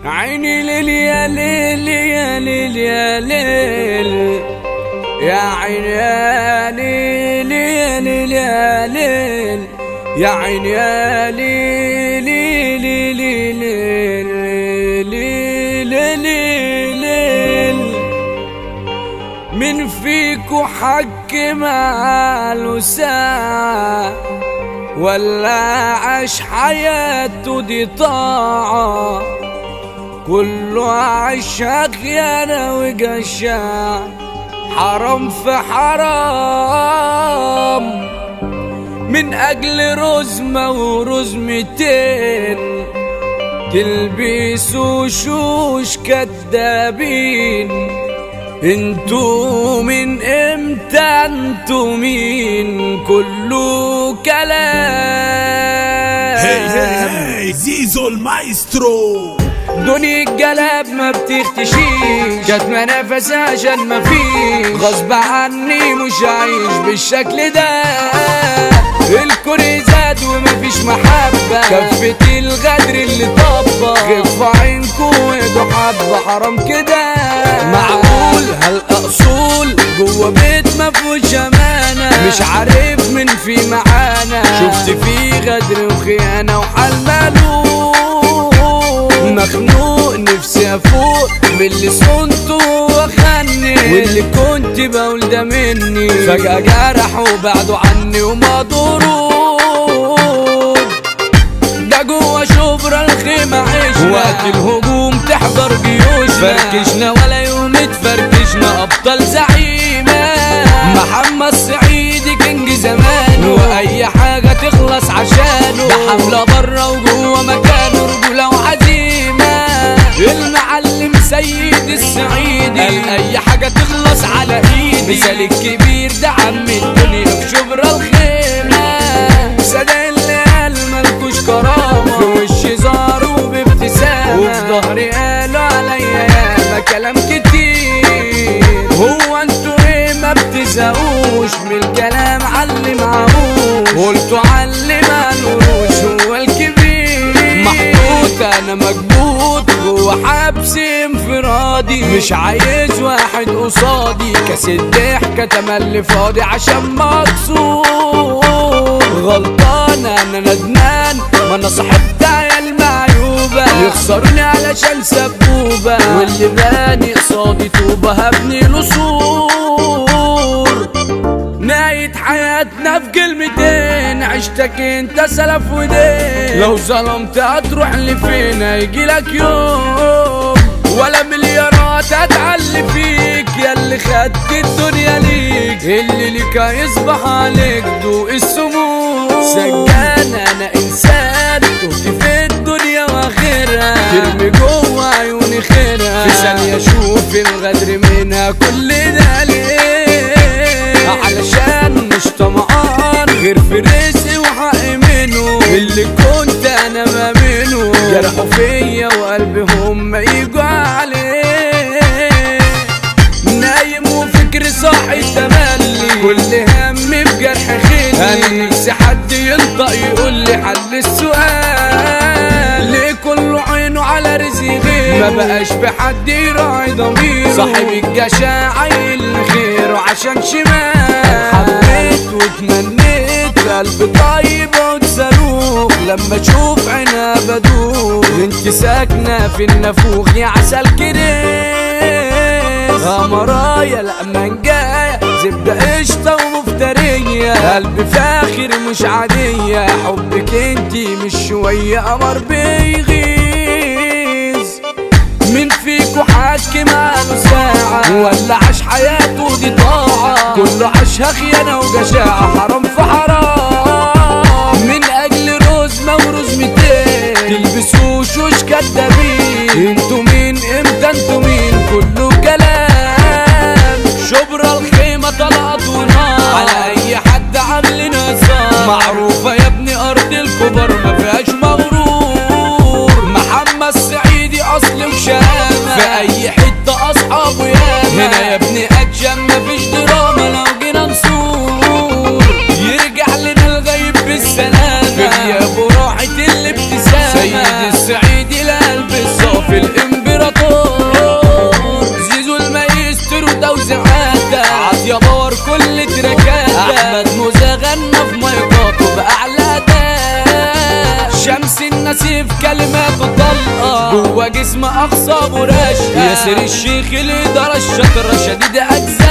عيني ليل يا ليل يا ليل يا ليل يا عيني يا ليل يا ليل يا ليل يا عيني يا ليل ليل ليل ليل. من فيكو حق ماله ساعة ولا عاش حياته دي طاعة؟ كله عاش خيانة وقشاع، حرام في حرام من أجل رزمة ورزمتين تلبسوا شوش كدابين. انتو من امتى انتو مين؟ كله كلام. هي زيزو المايسترو. دنيا الجلاب ما بتختشيش، كاتمة نفس عشان ما فيش، غصب عني مش عايش بالشكل ده. الكوري زاد ومفيش محبة، كفة الغدر اللي طبة، غف عينكو وادو حبة، حرام كده. معقول هالأصول جوا بيت مفهوش أمانة، مش عارف من في معانا، شفت فيه غدر وخيانة وحال مالوش. مخنوق نفسي افوق من اللي صنته وخني، واللي كنت بقول ده مني فجأة جرح وبعدوا عني ومضروب. ده جوا شبرا الخيمة عشنا، وقت الهجوم تحضر جيوشنا، فركشنا ولا يوم اتفركشنا، ابطال زعيمة محمد سعيد كينج زمانه، واي حاجة تخلص عشانه، ده حملة برا وجوا مكانه، رجولة وعزيمة. المعلم سيد السعيدي قال اي حاجة تخلص على ايدي، مثال الكبير ده عم الدنيا في شبرا الخيمة. صدق اللي قال ملكوش كرامة، في وشي زار وبابتسامة، وفي ظهري قالوا عليا ياما كلام كتير. هو انتوا ايه ما بتزهقوش من الكلام؟ علم عموش قلتوا علم عنوش، هو الكبير محطوط انا مكبوت جوا حبس انفرادي، مش عايز واحد قصادي، كاس الضحكة تملي فاضي عشان مكسور. غلطان انا ندمان، ما انا صاحبت عيال معيوبة، يخسروني علشان سبوبة، واللي باني قصادي طوبة هبني له سور. نهاية حياتنا في كلمتين، عشتك انت سلف ودين، لو ظلمت هتروح لفين؟ هيجيلك يوم ولا مليارات هتعلي فيك، ياللي خدت الدنيا ليك، اللي ليك هيصبح عليك ضوء السموم. سجان انا انسان تهت في الدنيا واخرها، ترمي جوا عيوني خيرها، في ثانية اشوف الغدر منها، كل ده ليه؟ علشان مش طمعان غير في رزقي وحقي منه، اللي كنت انا مامنه جرحوا فيا وقلبي هم يجوا عليه. نايم وفكري صاحي تملي، كل همي بجرح خيلي، انا نفسي حد ينطق يقول لي حل السؤال. ليه كله عينه على رزقي غير؟ ما بقاش بحد يراعي ضميره، صاحب الجشع عيل خيره عشان شمال. حبيت واتمنيت قلبي طيب وتصاروخ، لما اشوف عينها بدوخ، انت ساكنة في النافوخ يا عسل كريس. غمرايا لا منجايا زبدة قشطة ومفترية، قلبي فاخر مش عادية، حبك انتي مش شوية قمر بيغيظ. مين فيكو حاكي ماله ساعة ولا عاش حياته دي طاعة؟ كله عاشها خيانة وجشاعة، حرام في حرام من أجل رزمة ورزمتين تلبسوا وشوش كدابين. انتوا مين امتى انتوا مين؟ كله كلام. شبرا الخيمة طلعت ونار على أي حد عاملين هزار، معروفة يا ابني أرض الكبر ما فيهاش مغرور. محمد سعيدي أصل وشامة، في أي حتة أصحابه ياما، هنا يا ابني أكشن مفيش دراما، لو جينا نصور يرجع لنا الغيب بالسلامة، في غيابه راحت الابتسامة. سيد السعيدي لا نسيف كلماته طلقة جوا جسم اقصى ورشقة. ياسر الشيخ الادارة الشاطرة شديد اجزاء